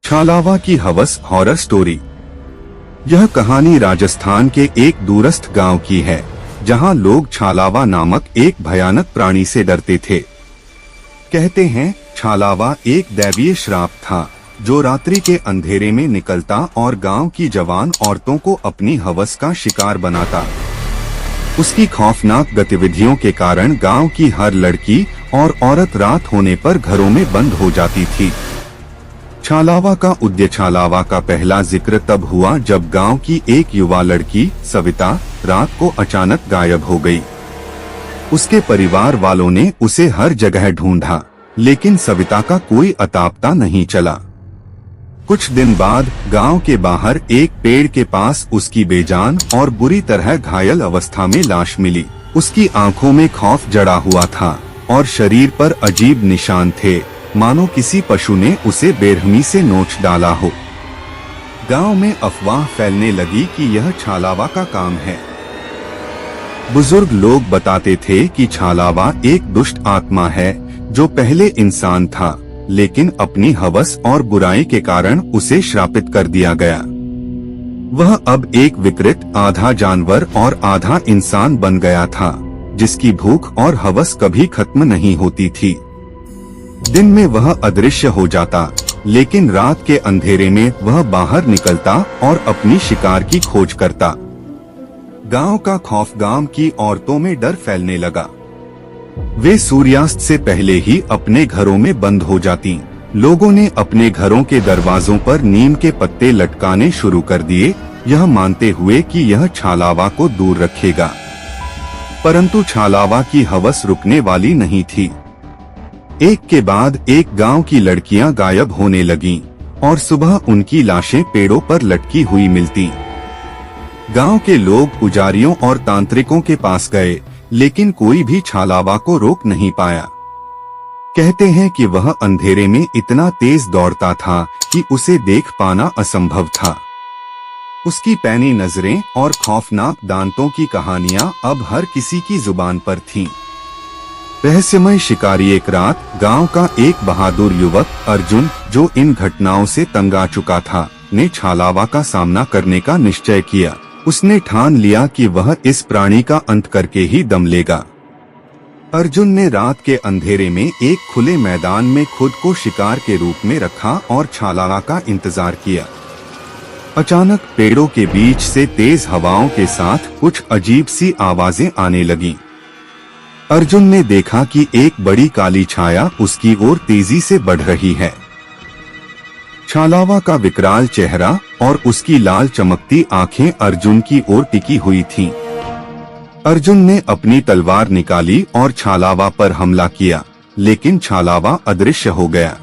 छालावा की हवस horror story. यह कहानी राजस्थान के एक दूरस्थ गांव की है, जहां लोग छालावा नामक एक भयानक प्राणी से डरते थे। कहते हैं छालावा एक दैवीय श्राप था, जो रात्रि के अंधेरे में निकलता और गांव की जवान औरतों को अपनी हवस का शिकार बनाता। उसकी खौफनाक गतिविधियों के कारण गांव की हर लड़की और औरत रात होने पर घरों में बंद हो जाती थी। छालावा का पहला जिक्र तब हुआ जब गांव की एक युवा लड़की सविता रात को अचानक गायब हो गई। उसके परिवार वालों ने उसे हर जगह ढूंढा, लेकिन सविता का कोई अता पता नहीं चला। कुछ दिन बाद गांव के बाहर एक पेड़ के पास उसकी बेजान और बुरी तरह घायल अवस्था में लाश मिली। उसकी आंखों में खौफ जड़ा हुआ था और शरीर पर अजीब निशान थे, मानो किसी पशु ने उसे बेरहमी से नोच डाला हो। गांव में अफवाह फैलने लगी कि यह छालावा का काम है। बुजुर्ग लोग बताते थे कि छालावा एक दुष्ट आत्मा है, जो पहले इंसान था, लेकिन अपनी हवस और बुराई के कारण उसे श्रापित कर दिया गया। वह अब एक विकृत आधा जानवर और आधा इंसान बन गया था, जिसकी भूख और हवस कभी खत्म नहीं होती थी। दिन में वह अदृश्य हो जाता, लेकिन रात के अंधेरे में वह बाहर निकलता और अपनी शिकार की खोज करता। गांव का खौफ गांव की औरतों में डर फैलने लगा। वे सूर्यास्त से पहले ही अपने घरों में बंद हो जाती। लोगों ने अपने घरों के दरवाजों पर नीम के पत्ते लटकाने शुरू कर दिए, यह मानते हुए कि यह छालावा को दूर रखेगा। परंतु छालावा की हवस रुकने वाली नहीं थी। एक के बाद एक गांव की लड़कियां गायब होने लगीं और सुबह उनकी लाशें पेड़ों पर लटकी हुई मिलती। गांव के लोग पुजारियों और तांत्रिकों के पास गए, लेकिन कोई भी छालावा को रोक नहीं पाया। कहते हैं कि वह अंधेरे में इतना तेज दौड़ता था कि उसे देख पाना असंभव था। उसकी पैनी नजरें और खौफनाक दांतों की कहानियां अब हर किसी की जुबान पर थीं। रहस्यमय शिकारी। एक रात गांव का एक बहादुर युवक अर्जुन, जो इन घटनाओं से तंग आ चुका था, ने छालावा का सामना करने का निश्चय किया। उसने ठान लिया कि वह इस प्राणी का अंत करके ही दम लेगा। अर्जुन ने रात के अंधेरे में एक खुले मैदान में खुद को शिकार के रूप में रखा और छालावा का इंतजार किया। अचानक पेड़ों के बीच से तेज हवाओं के साथ कुछ अजीब सी आवाजें आने लगीं। अर्जुन ने देखा कि एक बड़ी काली छाया उसकी ओर तेजी से बढ़ रही है। छालावा का विकराल चेहरा और उसकी लाल चमकती आंखें अर्जुन की ओर टिकी हुई थीं। अर्जुन ने अपनी तलवार निकाली और छालावा पर हमला किया, लेकिन छालावा अदृश्य हो गया।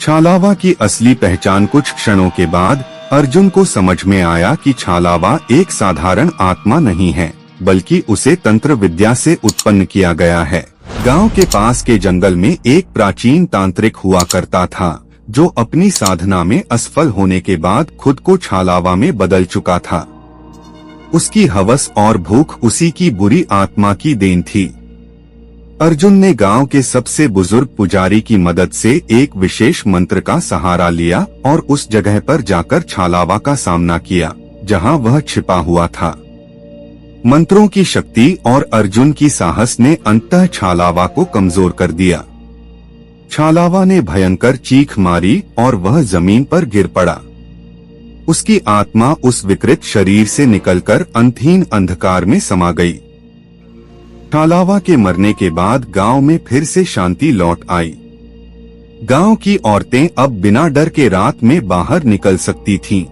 छालावा की असली पहचान कुछ क्षणों के बाद अर्जुन को समझ में आया कि छालावा एक साधारण आत्मा नहीं है, बल्कि उसे तंत्र विद्या से उत्पन्न किया गया है। गांव के पास के जंगल में एक प्राचीन तांत्रिक हुआ करता था, जो अपनी साधना में असफल होने के बाद खुद को छालावा में बदल चुका था। उसकी हवस और भूख उसी की बुरी आत्मा की देन थी। अर्जुन ने गांव के सबसे बुजुर्ग पुजारी की मदद से एक विशेष मंत्र का सहारा लिया और उस जगह पर जाकर छालावा का सामना किया, जहां वह छिपा हुआ था। मंत्रों की शक्ति और अर्जुन की साहस ने अंततः छालावा को कमजोर कर दिया। छालावा ने भयंकर चीख मारी और वह जमीन पर गिर पड़ा। उसकी आत्मा उस विकृत शरीर से निकलकर अंतहीन अंधकार में समा गई। छालावा के मरने के बाद गांव में फिर से शांति लौट आई। गांव की औरतें अब बिना डर के रात में बाहर निकल सकती थीं।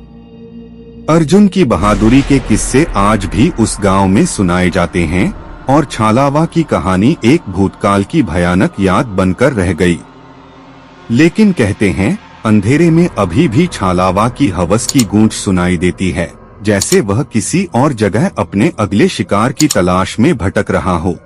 अर्जुन की बहादुरी के किस्से आज भी उस गांव में सुनाए जाते हैं और छालावा की कहानी एक भूतकाल की भयानक याद बनकर रह गई। लेकिन कहते हैं अंधेरे में अभी भी छालावा की हवस की गूंज सुनाई देती है, जैसे वह किसी और जगह अपने अगले शिकार की तलाश में भटक रहा हो।